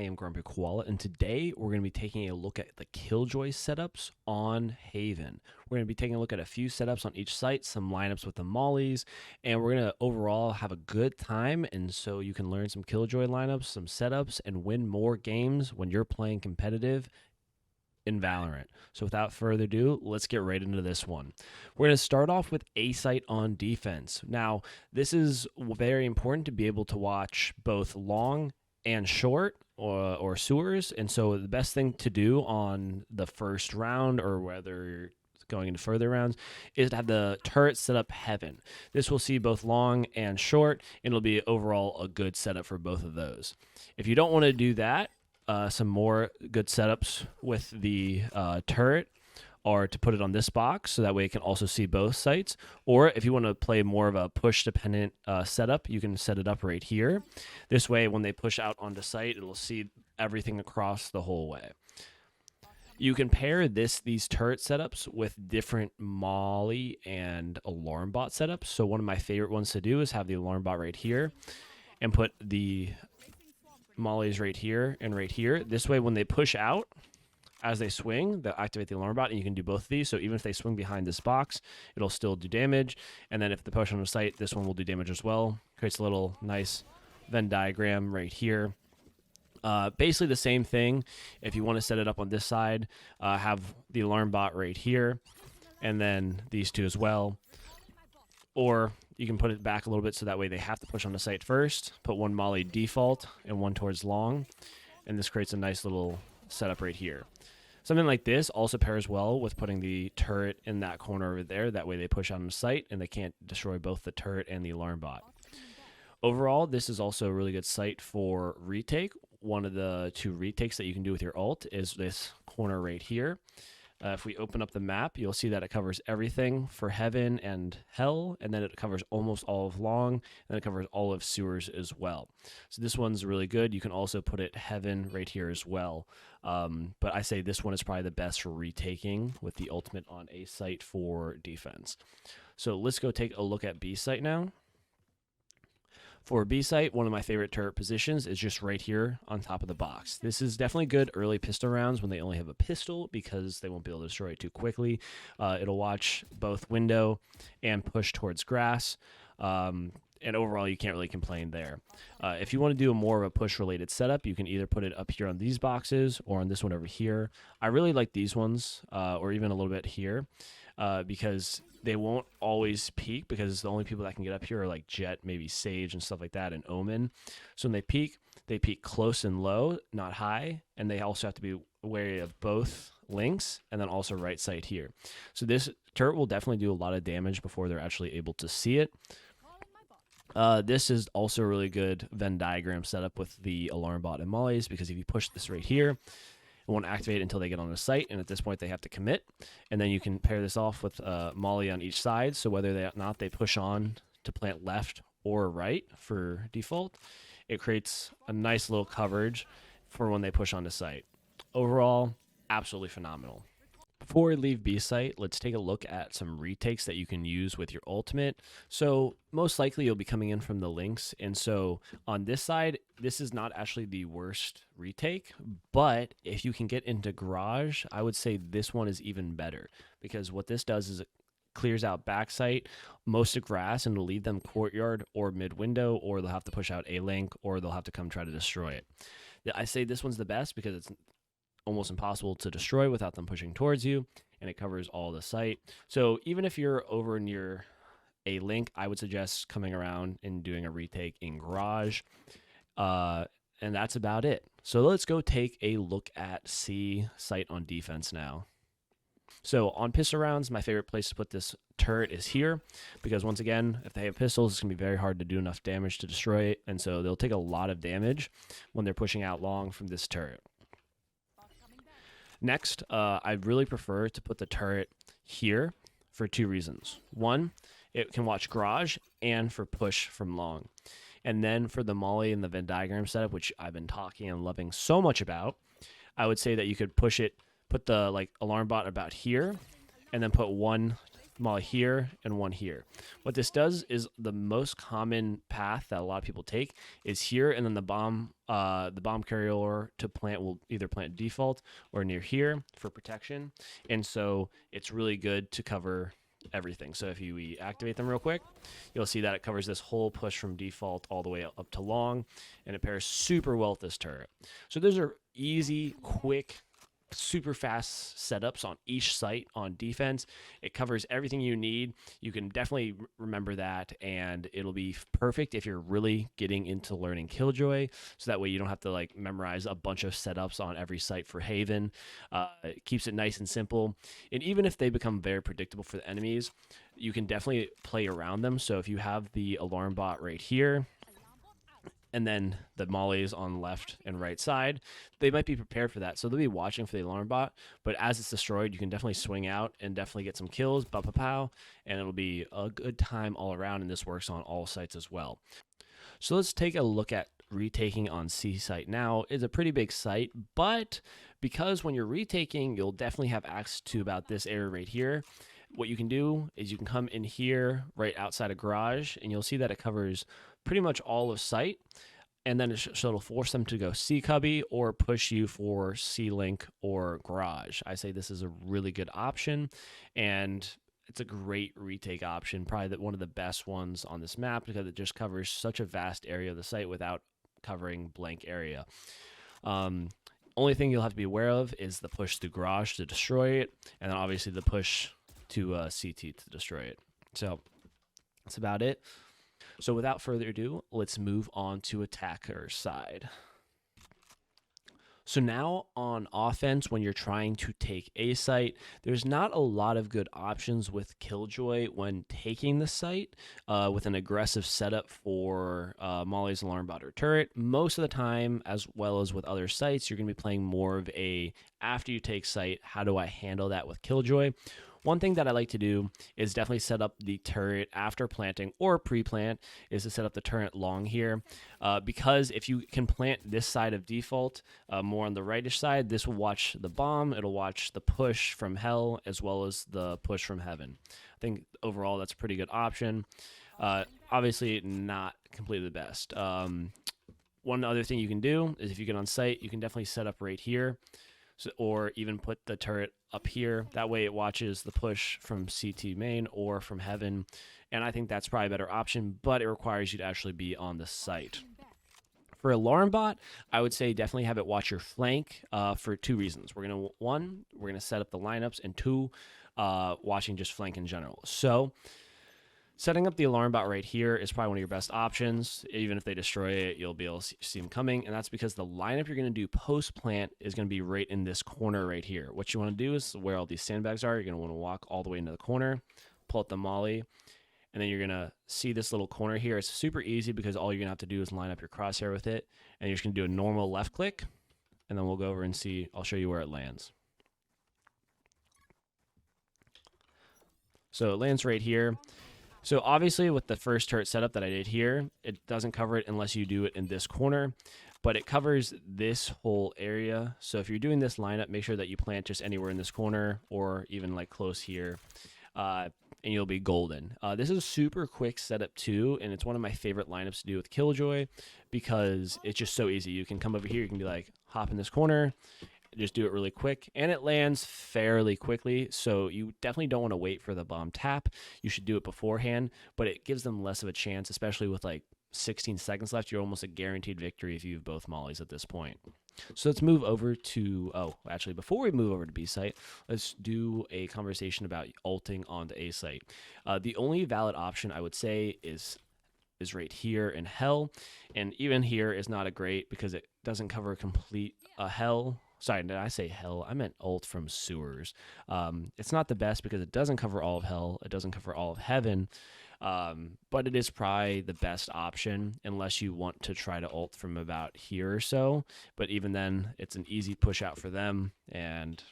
am Grumpy Koala, and today we're going to be taking a look at the Killjoy setups on Haven. We're going to be taking a look at a few setups on each site, some lineups with the mollies, and we're going to overall have a good time, and so you can learn some Killjoy lineups, some setups, and win more games when you're playing competitive in Valorant. So without further ado, let's get right into this one. We're going to start off with A site on defense. Now, this is very important to be able to watch both long and short or sewers. And so the best thing to do on the first round, or whether you're going into further rounds, is to have the turret set up heaven. This will see both long and short, and it'll be overall a good setup for both of those. If you don't want to do that, some more good setups with the turret are to put it on this box, so that way it can also see both sites. Or if you want to play more of a push-dependent setup, you can set it up right here. This way, when they push out onto site, it'll see everything across the whole way. You can pair these turret setups with different molly and alarm bot setups. So one of my favorite ones to do is have the alarm bot right here and put the mollies right here and right here. This way, when they push out, as they swing, they'll activate the alarm bot, and you can do both of these. So even if they swing behind this box, it'll still do damage. And then if they push on the site, this one will do damage as well. Creates a little nice Venn diagram right here. Basically the same thing. If you want to set it up on this side, have the alarm bot right here, and then these two as well. Or you can put it back a little bit so that way they have to push on the site first. Put one molly default and one towards long. And this creates a nice little setup right here. Something like this also pairs well with putting the turret in that corner over there. That way they push on the site and they can't destroy both the turret and the alarm bot. Overall, this is also a really good site for retake. One of the two retakes that you can do with your ult is this corner right here. If we open up the map, you'll see that it covers everything for heaven and hell, and then it covers almost all of long, and then it covers all of sewers as well. So this one's really good. You can also put it heaven right here as well. But I say this one is probably the best for retaking with the ultimate on A site for defense. So let's go take a look at B site now. For B site, one of my favorite turret positions is just right here on top of the box. This is definitely good early pistol rounds when they only have a pistol, because they won't be able to destroy it too quickly. It'll watch both window and push towards grass. And overall, you can't really complain there. If you want to do a more of a push-related setup, you can either put it up here on these boxes or on this one over here. I really like these ones, or even a little bit here, because they won't always peak, because the only people that can get up here are like Jet, maybe Sage and stuff like that, and Omen. So when they peak close and low, not high, and they also have to be wary of both links and then also right side here. So this turret will definitely do a lot of damage before they're actually able to see it. This is also a really good Venn diagram setup with the alarm bot and mollies, because if you push this right here, it won't activate until they get on the site, and at this point they have to commit. And then you can pair this off with molly on each side, so whether they push on to plant left or right for default, it creates a nice little coverage for when they push on the site. Overall, absolutely phenomenal. Before we leave B site, let's take a look at some retakes that you can use with your ultimate. So most likely you'll be coming in from the links, and so on this side, this is not actually the worst retake, but if you can get into garage, I would say this one is even better, because what this does is it clears out backside most of grass, and will leave them courtyard or mid window, or they'll have to push out a link, or they'll have to come try to destroy it. I say this one's the best because it's almost impossible to destroy without them pushing towards you, and it covers all the site. So even if you're over near a link, I would suggest coming around and doing a retake in garage, and that's about it. So let's go take a look at C site on defense now. So on pistol rounds, my favorite place to put this turret is here, because once again, if they have pistols, it's going to be very hard to do enough damage to destroy it, and so they'll take a lot of damage when they're pushing out long from this turret. Next, I really prefer to put the turret here for two reasons. One, it can watch garage, and for push from long. And then for the molly and the Venn diagram setup, which I've been talking and loving so much about, I would say that you could put the alarm bot about here, and then put one molly here, and one here. What this does is the most common path that a lot of people take is here, and then the bomb carrier to plant will either plant default or near here for protection. And so it's really good to cover everything. So if we activate them real quick, you'll see that it covers this whole push from default all the way up to long, and it pairs super well with this turret. So those are easy, quick, super fast setups on each site on defense. It covers everything you need. You can definitely remember that, and it'll be perfect if you're really getting into learning Killjoy, so that way you don't have to like memorize a bunch of setups on every site for Haven. It keeps it nice and simple, and even if they become very predictable for the enemies, you can definitely play around them. So if you have the alarm bot right here, and then the mollies on the left and right side, they might be prepared for that. So they'll be watching for the alarm bot, but as it's destroyed, you can definitely swing out and definitely get some kills, pow, and it'll be a good time all around, and this works on all sites as well. So let's take a look at retaking on C site now. It's a pretty big site, but because when you're retaking, you'll definitely have access to about this area right here. What you can do is you can come in here right outside of garage, and you'll see that it covers pretty much all of site, and then so it'll force them to go C cubby or push you for C link or garage. I say this is a really good option, and it's a great retake option, probably one of the best ones on this map, because it just covers such a vast area of the site without covering blank area. Only thing you'll have to be aware of is the push through garage to destroy it, and then obviously the push to CT to destroy it. So that's about it. So without further ado, let's move on to attacker side. So now on offense, when you're trying to take a site, there's not a lot of good options with Killjoy when taking the site with an aggressive setup for Molly's alarm bot or turret. Most of the time, as well as with other sites, you're going to be playing more of a after you take site, how do I handle that with Killjoy? One thing that I like to do is definitely set up the turret after planting or pre-plant, is to set up the turret long here, because if you can plant this side of default, more on the rightish side, this will watch the bomb, it'll watch the push from hell as well as the push from heaven. I think overall that's a pretty good option. Obviously not completely the best. One other thing you can do is if you get on site, you can definitely set up right here. So, or even put the turret up here. That way it watches the push from CT main or from heaven. And I think that's probably a better option, but it requires you to actually be on the site. For alarm bot, I would say definitely have it watch your flank for two reasons. We're going to set up the lineups, and two, watching just flank in general. So setting up the alarm bot right here is probably one of your best options. Even if they destroy it, you'll be able to see them coming. And that's because the lineup you're going to do post-plant is going to be right in this corner right here. What you want to do is where all these sandbags are, you're going to want to walk all the way into the corner, pull out the molly, and then you're going to see this little corner here. It's super easy because all you're going to have to do is line up your crosshair with it. And you're just going to do a normal left click, and then we'll go over and see. I'll show you where it lands. So it lands right here. So obviously with the first turret setup that I did here, it doesn't cover it unless you do it in this corner, but it covers this whole area. So if you're doing this lineup, make sure that you plant just anywhere in this corner or even like close here, and you'll be golden. This is a super quick setup too, and it's one of my favorite lineups to do with Killjoy because it's just so easy. You can come over here, you can be like, hop in this corner, just do it really quick, and it lands fairly quickly, so you definitely don't want to wait for the bomb tap. You should do it beforehand, but it gives them less of a chance, especially with like 16 seconds left. You're almost a guaranteed victory if you have both mollies at this point. So let's move over to, actually before we move over to B site, let's do a conversation about ulting onto A site. The only valid option I would say is right here in hell, and even here is not a great because it doesn't cover a complete hell. Sorry, did I say hell? I meant ult from sewers. It's not the best because it doesn't cover all of hell. It doesn't cover all of heaven. But it is probably the best option unless you want to try to ult from about here or so. But even then, it's an easy push out for them. And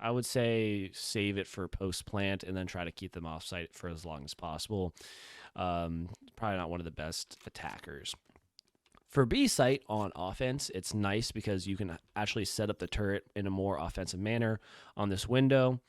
I would say save it for post-plant and then try to keep them off-site for as long as possible. Probably not one of the best attackers. For B site on offense, it's nice because you can actually set up the turret in a more offensive manner on this window.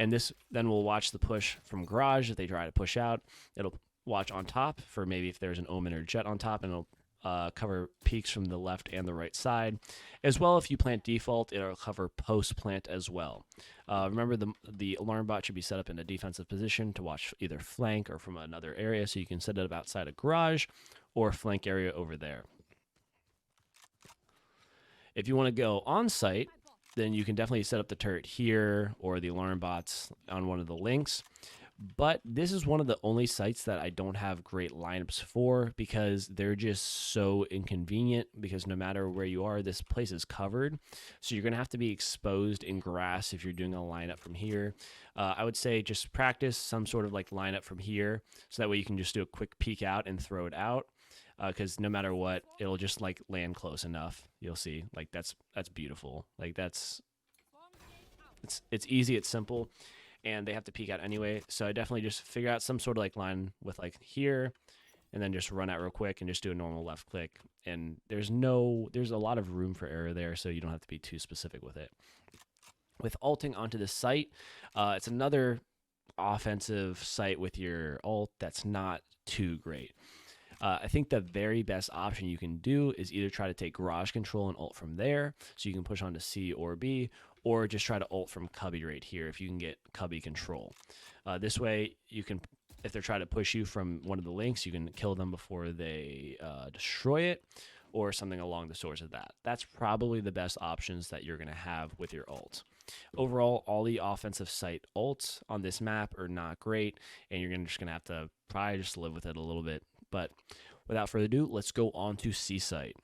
And this then will watch the push from garage if they try to push out. It'll watch on top for maybe if there's an omen or jet on top, and it'll cover peaks from the left and the right side. As well, if you plant default, it'll cover post plant as well. Remember, the alarm bot should be set up in a defensive position to watch either flank or from another area, so you can set it up outside a garage or flank area over there. If you want to go on site, then you can definitely set up the turret here or the alarm bots on one of the links. But this is one of the only sites that I don't have great lineups for because they're just so inconvenient, because no matter where you are, this place is covered. So you're going to have to be exposed in grass if you're doing a lineup from here. I would say just practice some sort of like lineup from here, so that way you can just do a quick peek out and throw it out. Because no matter what, it'll just like land close enough. You'll see, like that's beautiful. Like it's easy, it's simple, and they have to peek out anyway. So I definitely just figure out some sort of like line with like here, and then just run out real quick and just do a normal left click. And there's a lot of room for error there, so you don't have to be too specific with it. With ulting onto the site, it's another offensive site with your ult that's not too great. I think the very best option you can do is either try to take garage control and ult from there, so you can push onto C or B, or just try to ult from cubby right here if you can get cubby control. This way, you can, if they're trying to push you from one of the links, you can kill them before they destroy it, or something along the sorts of that. That's probably the best options that you're going to have with your ult. Overall, all the offensive site ults on this map are not great, and you're just going to have to probably just live with it a little bit. But without further ado, let's go on to C site.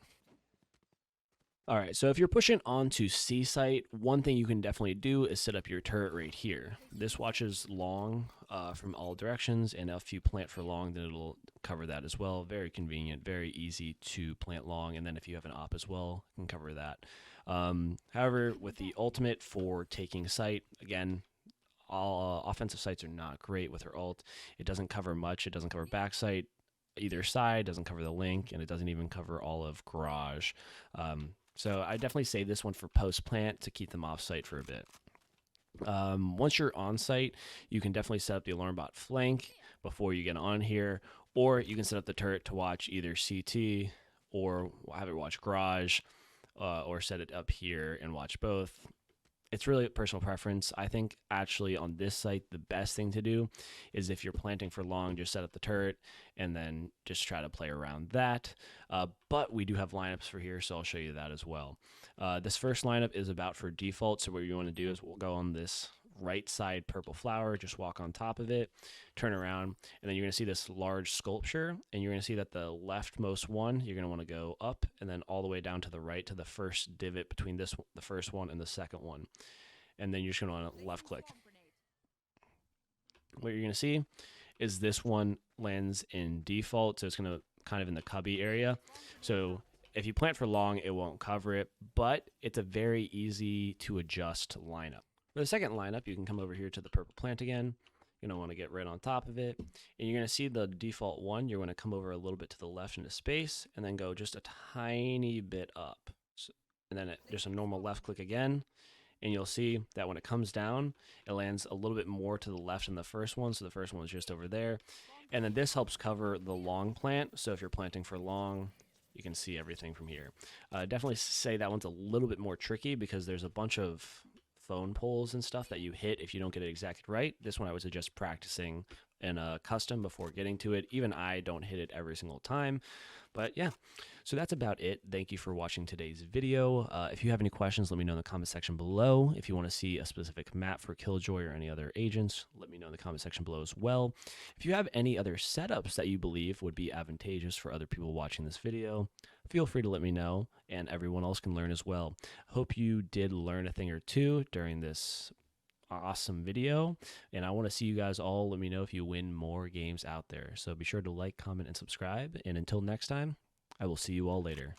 All right, so if you're pushing on to C site, one thing you can definitely do is set up your turret right here. This watches long from all directions, and if you plant for long, then it'll cover that as well. Very convenient, very easy to plant long, and then if you have an op as well, you can cover that. However, with the ultimate for taking site, again, all offensive sites are not great with her ult. It doesn't cover much. It doesn't cover back site either side, doesn't cover the link, and it doesn't even cover all of garage. So I definitely save this one for post plant to keep them off site for a bit. Once you're on site, you can definitely set up the alarm bot flank before you get on here, or you can set up the turret to watch either CT or have it watch garage, or set it up here and watch both. It's really a personal preference. I think actually on this site, the best thing to do is if you're planting for long, just set up the turret and then just try to play around that. But we do have lineups for here, so I'll show you that as well. This first lineup is about for default. So what you want to do is we'll go on this right side purple flower, just walk on top of it, turn around, and then you're going to see this large sculpture, and you're going to see that the leftmost one, you're going to want to go up and then all the way down to the right to the first divot between the first one and the second one. And then you're just going to want to left click. What you're going to see is this one lands in default, so it's going to kind of in the cubby area. So if you plant for long, it won't cover it, but it's a very easy to adjust lineup. For the second lineup, you can come over here to the purple plant again. You're going to want to get right on top of it. And you're going to see the default one. You're going to come over a little bit to the left into space and then go just a tiny bit up. So, and then just a normal left click again. And you'll see that when it comes down, it lands a little bit more to the left than the first one. So the first one was just over there. And then this helps cover the long plant. So if you're planting for long, you can see everything from here. Definitely say that one's a little bit more tricky because there's a bunch of phone poles and stuff that you hit if you don't get it exactly right. This one I would suggest practicing in a custom before getting to it. Even I don't hit it every single time. But yeah, so that's about it. Thank you for watching today's video. If you have any questions, let me know in the comment section below. If you want to see a specific map for Killjoy or any other agents, let me know in the comment section below as well. If you have any other setups that you believe would be advantageous for other people watching this video, feel free to let me know, and everyone else can learn as well. Hope you did learn a thing or two during this awesome video, and I want to see you guys all. Let me know if you win more games out there. So be sure to like, comment, and subscribe, and until next time, I will see you all later.